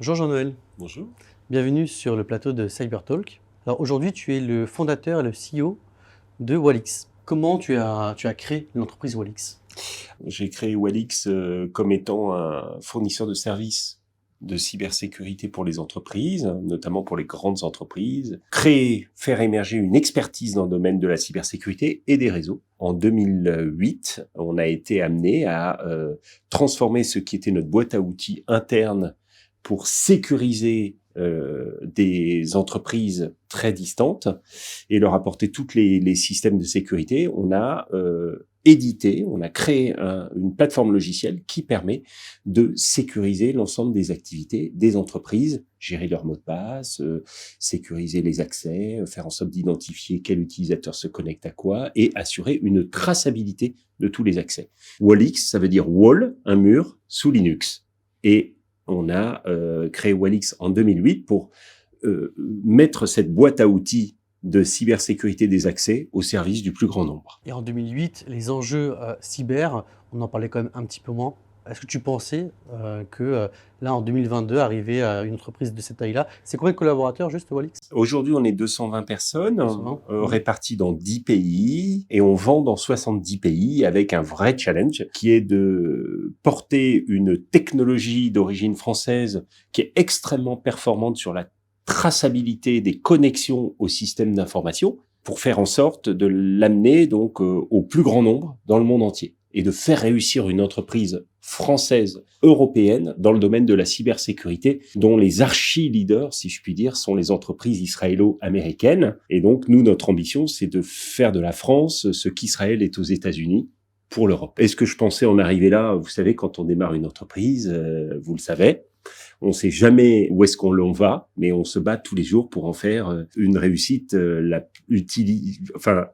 Bonjour Jean-Noël, Bonjour. bienvenue sur le plateau de CyberTalk. Alors aujourd'hui, tu es le fondateur et le CEO de Wallix. Comment tu as créé l'entreprise Wallix? J'ai créé Wallix comme étant un fournisseur de services de cybersécurité pour les entreprises, notamment pour les grandes entreprises. Créer, faire émerger une expertise dans le domaine de la cybersécurité et des réseaux. En 2008, on a été amené à transformer ce qui était notre boîte à outils interne pour sécuriser des entreprises très distantes et leur apporter tous les systèmes de sécurité. On a on a créé une plateforme logicielle qui permet de sécuriser l'ensemble des activités des entreprises, gérer leurs mots de passe, sécuriser les accès, faire en sorte d'identifier quel utilisateur se connecte à quoi et assurer une traçabilité de tous les accès. Wallix, ça veut dire wall, un mur, sous Linux. Et on a créé Wallix en 2008 pour mettre cette boîte à outils de cybersécurité des accès au service du plus grand nombre. Et en 2008, les enjeux cyber, on en parlait quand même un petit peu moins. Est-ce que tu pensais que là, en 2022, arriver à une entreprise de cette taille-là, c'est combien de collaborateurs juste Wallix? Aujourd'hui, on est 220 personnes 220, réparties dans 10 pays et on vend dans 70 pays avec un vrai challenge qui est de porter une technologie d'origine française qui est extrêmement performante sur la traçabilité des connexions au système d'information pour faire en sorte de l'amener donc au plus grand nombre dans le monde entier et de faire réussir une entreprise française, européenne, dans le domaine de la cybersécurité, dont les archi-leaders, si je puis dire, sont les entreprises israélo-américaines. Et donc, nous, notre ambition, c'est de faire de la France ce qu'Israël est aux États-Unis pour l'Europe. Est-ce que je pensais en arriver là? Vous savez, quand on démarre une entreprise, vous le savez, on ne sait jamais où est-ce qu'on va, mais on se bat tous les jours pour en faire une réussite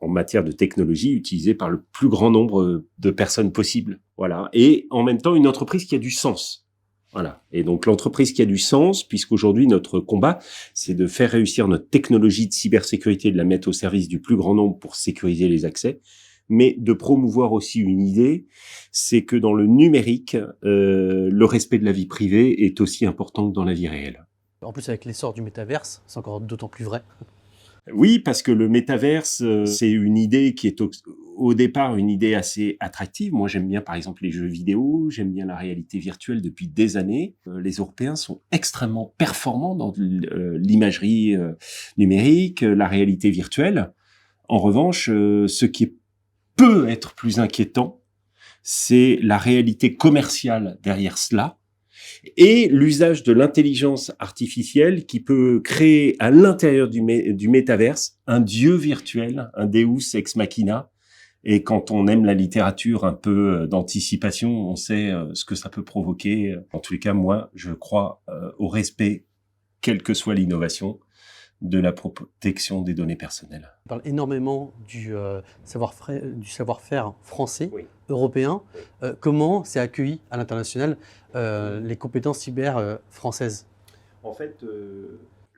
en matière de technologie utilisée par le plus grand nombre de personnes possible. Voilà. Et en même temps, une entreprise qui a du sens. Voilà. Et donc, l'entreprise qui a du sens, puisqu'aujourd'hui, notre combat, c'est de faire réussir notre technologie de cybersécurité, de la mettre au service du plus grand nombre pour sécuriser les accès, mais de promouvoir aussi une idée, c'est que dans le numérique, le respect de la vie privée est aussi important que dans la vie réelle. En plus, avec l'essor du métaverse, c'est encore d'autant plus vrai. Oui, parce que le métaverse, c'est une idée qui est au départ une idée assez attractive. Moi, j'aime bien, par exemple, les jeux vidéo, j'aime bien la réalité virtuelle depuis des années. Les Européens sont extrêmement performants dans l'imagerie numérique, la réalité virtuelle. En revanche, ce qui peut être plus inquiétant, c'est la réalité commerciale derrière cela et l'usage de l'intelligence artificielle qui peut créer à l'intérieur du métaverse un dieu virtuel, un Deus ex machina. Et quand on aime la littérature un peu d'anticipation, on sait ce que ça peut provoquer. En tous les cas, moi, je crois au respect, quelle que soit l'innovation, de la protection des données personnelles. On parle énormément du savoir-faire français, Oui. européen. Comment c'est accueilli à l'international les compétences cyber françaises? En fait,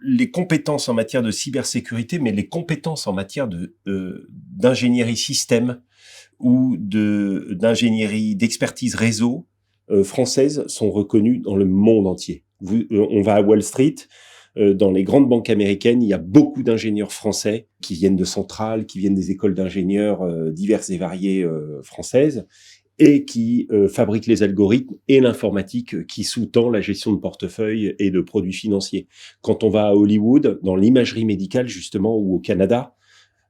les compétences en matière de cybersécurité, mais les compétences en matière d'ingénierie système ou d'ingénierie d'expertise réseau française sont reconnues dans le monde entier. On va à Wall Street, dans les grandes banques américaines, il y a beaucoup d'ingénieurs français qui viennent de Centrale, qui viennent des écoles d'ingénieurs diverses et variées françaises et qui fabriquent les algorithmes et l'informatique qui sous-tend la gestion de portefeuille et de produits financiers. Quand on va à Hollywood, dans l'imagerie médicale justement, ou au Canada,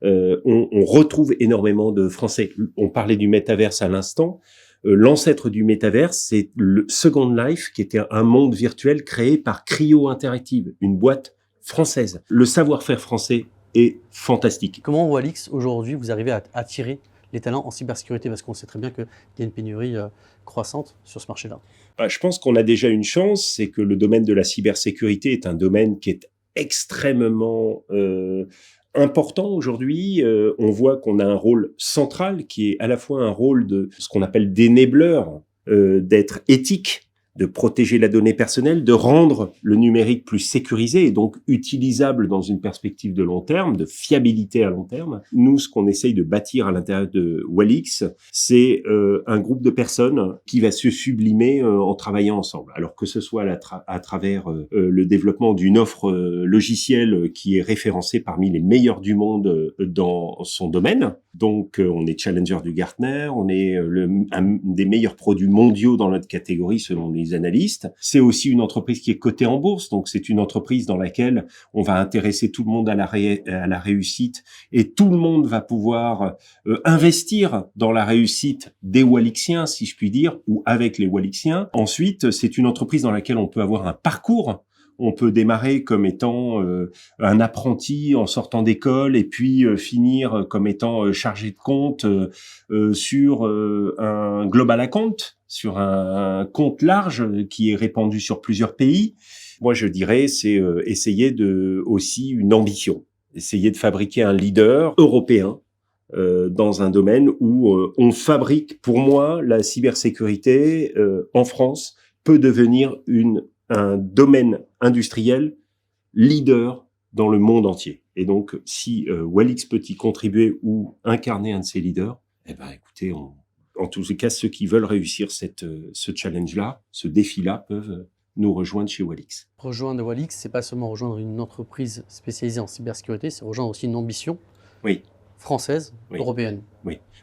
on retrouve énormément de Français. On parlait du métaverse à l'instant. L'ancêtre du métaverse, c'est le Second Life, qui était un monde virtuel créé par Cryo Interactive, une boîte française. Le savoir-faire français est fantastique. Comment Wallix, aujourd'hui, vous arrivez à attirer les talents en cybersécurité? Parce qu'on sait très bien qu'il y a une pénurie croissante sur ce marché-là. Je pense qu'on a déjà une chance, c'est que le domaine de la cybersécurité est un domaine qui est extrêmement important aujourd'hui. On voit qu'on a un rôle central qui est à la fois un rôle de ce qu'on appelle d'enabler, d'être éthique de protéger la donnée personnelle, de rendre le numérique plus sécurisé et donc utilisable dans une perspective de long terme, de fiabilité à long terme. Nous, ce qu'on essaye de bâtir à l'intérieur de Walix, c'est un groupe de personnes qui va se sublimer en travaillant ensemble. Alors que ce soit à travers le développement d'une offre logicielle qui est référencée parmi les meilleurs du monde dans son domaine. Donc, on est challenger du Gartner, on est un des meilleurs produits mondiaux dans notre catégorie selon les analystes. C'est aussi une entreprise qui est cotée en bourse, donc c'est une entreprise dans laquelle on va intéresser tout le monde à la réussite et tout le monde va pouvoir investir dans la réussite des Walixiens, si je puis dire, ou avec les Walixiens. Ensuite, c'est une entreprise dans laquelle on peut avoir un parcours. On peut démarrer comme étant un apprenti en sortant d'école et puis finir comme étant chargé de compte sur un global account, sur un compte large qui est répandu sur plusieurs pays. Moi, je dirais, c'est essayer aussi une ambition, essayer de fabriquer un leader européen dans un domaine où on fabrique. Pour moi, la cybersécurité en France peut devenir un domaine industriel leader dans le monde entier. Et donc, si Walix peut y contribuer ou incarner un de ces leaders, eh ben, écoutez, en tous les cas, ceux qui veulent réussir ce challenge-là, ce défi-là, peuvent nous rejoindre chez Walix. Rejoindre Walix, c'est pas seulement rejoindre une entreprise spécialisée en cybersécurité, c'est rejoindre aussi une ambition française, européenne.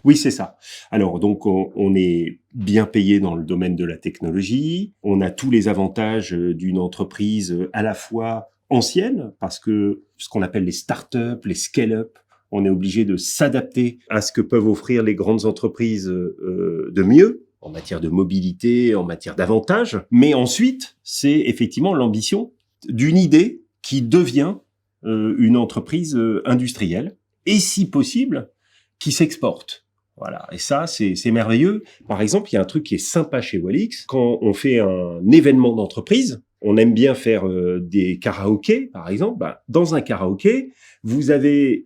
Oui, c'est ça. Alors, donc, on est bien payé dans le domaine de la technologie. On a tous les avantages d'une entreprise à la fois ancienne, parce que ce qu'on appelle les start-up, les scale-up, on est obligé de s'adapter à ce que peuvent offrir les grandes entreprises de mieux, en matière de mobilité, en matière d'avantages. Mais ensuite, c'est effectivement l'ambition d'une idée qui devient une entreprise industrielle, et si possible, qui s'exporte. Voilà, et ça, c'est merveilleux. Par exemple, il y a un truc qui est sympa chez Walix. Quand on fait un événement d'entreprise, on aime bien faire des karaokés, par exemple. Bah, dans un karaoké, vous avez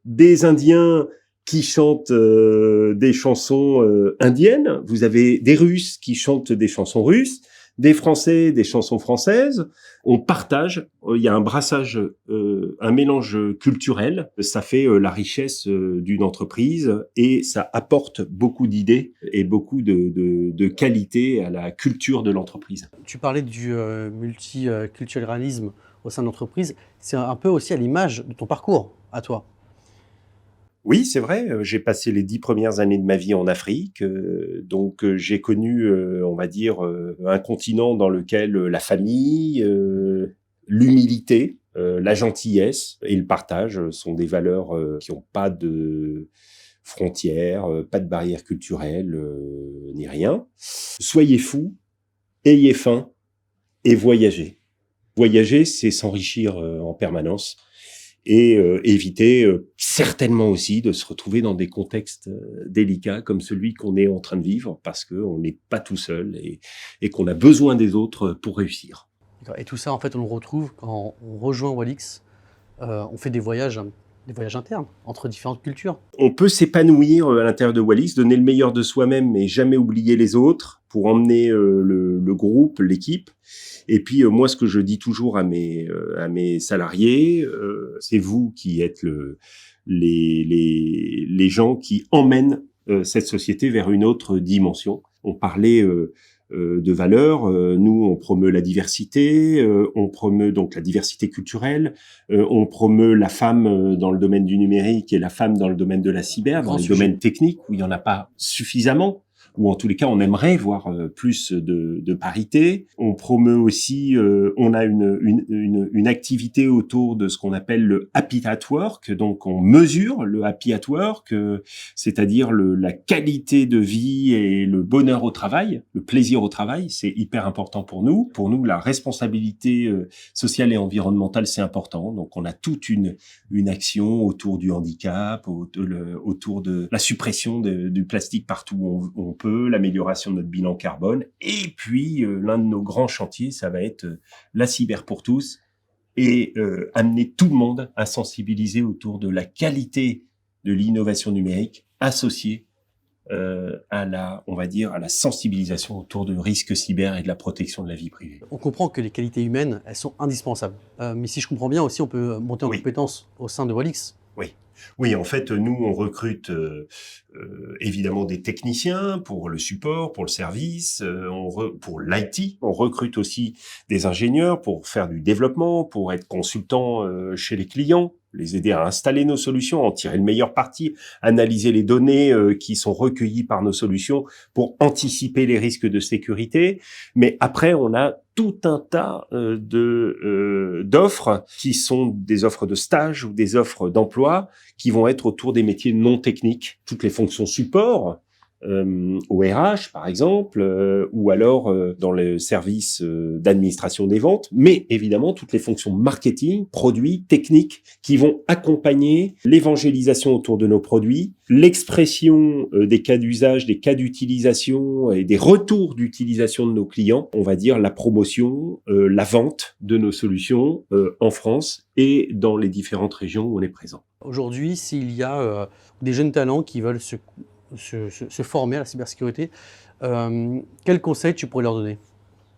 des Indiens qui chantent des chansons indiennes, vous avez des Russes qui chantent des chansons russes, des Français, des chansons françaises. On partage, il y a un brassage, un mélange culturel. Ça fait la richesse d'une entreprise et ça apporte beaucoup d'idées et beaucoup de qualité à la culture de l'entreprise. Tu parlais du multiculturalisme au sein de l'entreprise. C'est un peu aussi à l'image de ton parcours, à toi. Oui, c'est vrai. J'ai passé les 10 premières années de ma vie en Afrique. Donc, j'ai connu, on va dire, un continent dans lequel la famille, l'humilité, la gentillesse et le partage sont des valeurs qui n'ont pas de frontières, pas de barrières culturelles, ni rien. Soyez fous, ayez faim et voyagez. Voyager, c'est s'enrichir en permanence. Et éviter certainement aussi de se retrouver dans des contextes délicats comme celui qu'on est en train de vivre parce qu'on n'est pas tout seul et qu'on a besoin des autres pour réussir. Et tout ça, en fait, on le retrouve quand on rejoint Walix. On fait des voyages internes entre différentes cultures. On peut s'épanouir à l'intérieur de Walix, donner le meilleur de soi-même mais jamais oublier les autres pour emmener le groupe, l'équipe. Et puis moi, ce que je dis toujours à mes salariés, c'est vous qui êtes les gens qui emmènent cette société vers une autre dimension. On parlait de valeurs. Nous, on promeut la diversité, on promeut donc la diversité culturelle, on promeut la femme dans le domaine du numérique et la femme dans le domaine de la cyber, dans les domaines techniques où il n'y en a pas suffisamment. Ou en tous les cas, on aimerait voir plus de parité. On promeut aussi, on a une activité autour de ce qu'on appelle le Happy at Work. Donc, on mesure le Happy at Work, c'est-à-dire la qualité de vie et le bonheur au travail, le plaisir au travail. C'est hyper important pour nous. Pour nous, la responsabilité sociale et environnementale, c'est important. Donc, on a toute une action autour du handicap, autour de la suppression du plastique partout où on peut, l'amélioration de notre bilan carbone. Et puis, l'un de nos grands chantiers, ça va être la cyber pour tous et amener tout le monde à sensibiliser autour de la qualité de l'innovation numérique associée on va dire, à la sensibilisation autour du risque cyber et de la protection de la vie privée. On comprend que les qualités humaines, elles sont indispensables. Mais si je comprends bien aussi, on peut monter en Oui. compétences au sein de Walix. Oui. Oui, en fait, nous, on recrute évidemment des techniciens pour le support, pour le service, pour l'IT. On recrute aussi des ingénieurs pour faire du développement, pour être consultants chez les clients, les aider à installer nos solutions, en tirer le meilleur parti, analyser les données qui sont recueillies par nos solutions pour anticiper les risques de sécurité. Mais après, on a tout un tas d'offres qui sont des offres de stage ou des offres d'emploi qui vont être autour des métiers non techniques, toutes les fonctions support, au RH par exemple, ou alors dans le service d'administration des ventes, mais évidemment toutes les fonctions marketing, produits, techniques, qui vont accompagner l'évangélisation autour de nos produits, l'expression des cas d'usage, des cas d'utilisation et des retours d'utilisation de nos clients, on va dire la promotion, la vente de nos solutions en France et dans les différentes régions où on est présent. Aujourd'hui, s'il y a des jeunes talents qui veulent se former à la cybersécurité, quels conseils tu pourrais leur donner?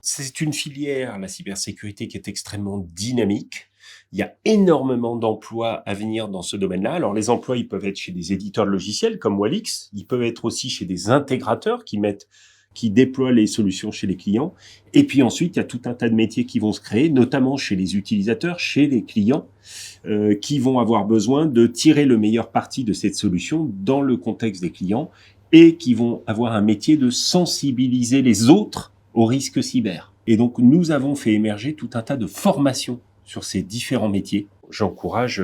C'est une filière, la cybersécurité, qui est extrêmement dynamique. Il y a énormément d'emplois à venir dans ce domaine-là. Alors, les emplois, ils peuvent être chez des éditeurs de logiciels comme Walix. Ils peuvent être aussi chez des intégrateurs qui déploient les solutions chez les clients. Et puis ensuite, il y a tout un tas de métiers qui vont se créer, notamment chez les utilisateurs, chez les clients, qui vont avoir besoin de tirer le meilleur parti de cette solution dans le contexte des clients et qui vont avoir un métier de sensibiliser les autres aux risques cyber. Et donc, nous avons fait émerger tout un tas de formations sur ces différents métiers. J'encourage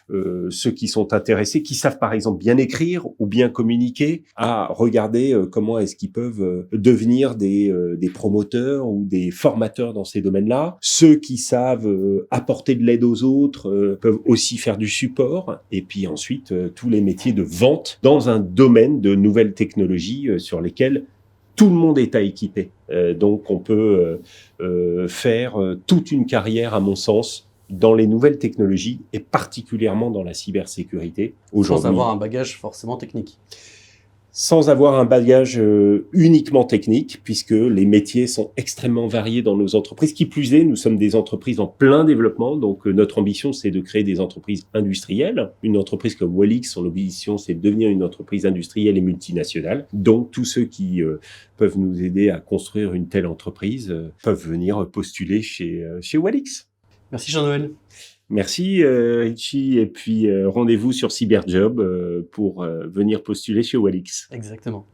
ceux qui sont intéressés, qui savent par exemple bien écrire ou bien communiquer, à regarder comment est-ce qu'ils peuvent devenir des promoteurs ou des formateurs dans ces domaines-là. Ceux qui savent apporter de l'aide aux autres peuvent aussi faire du support. Et puis ensuite, tous les métiers de vente dans un domaine de nouvelles technologies sur lesquelles tout le monde est à équiper. Donc on peut faire toute une carrière, à mon sens, dans les nouvelles technologies et particulièrement dans la cybersécurité aujourd'hui. Sans avoir un bagage forcément technique. Sans avoir un bagage uniquement technique, puisque les métiers sont extrêmement variés dans nos entreprises. Qui plus est, nous sommes des entreprises en plein développement, donc notre ambition, c'est de créer des entreprises industrielles. Une entreprise comme Walix, son ambition, c'est de devenir une entreprise industrielle et multinationale. Donc, tous ceux qui peuvent nous aider à construire une telle entreprise peuvent venir postuler chez Walix. Merci Jean-Noël. Merci Richie, et puis rendez-vous sur Cyberjob pour venir postuler chez Walix. Exactement.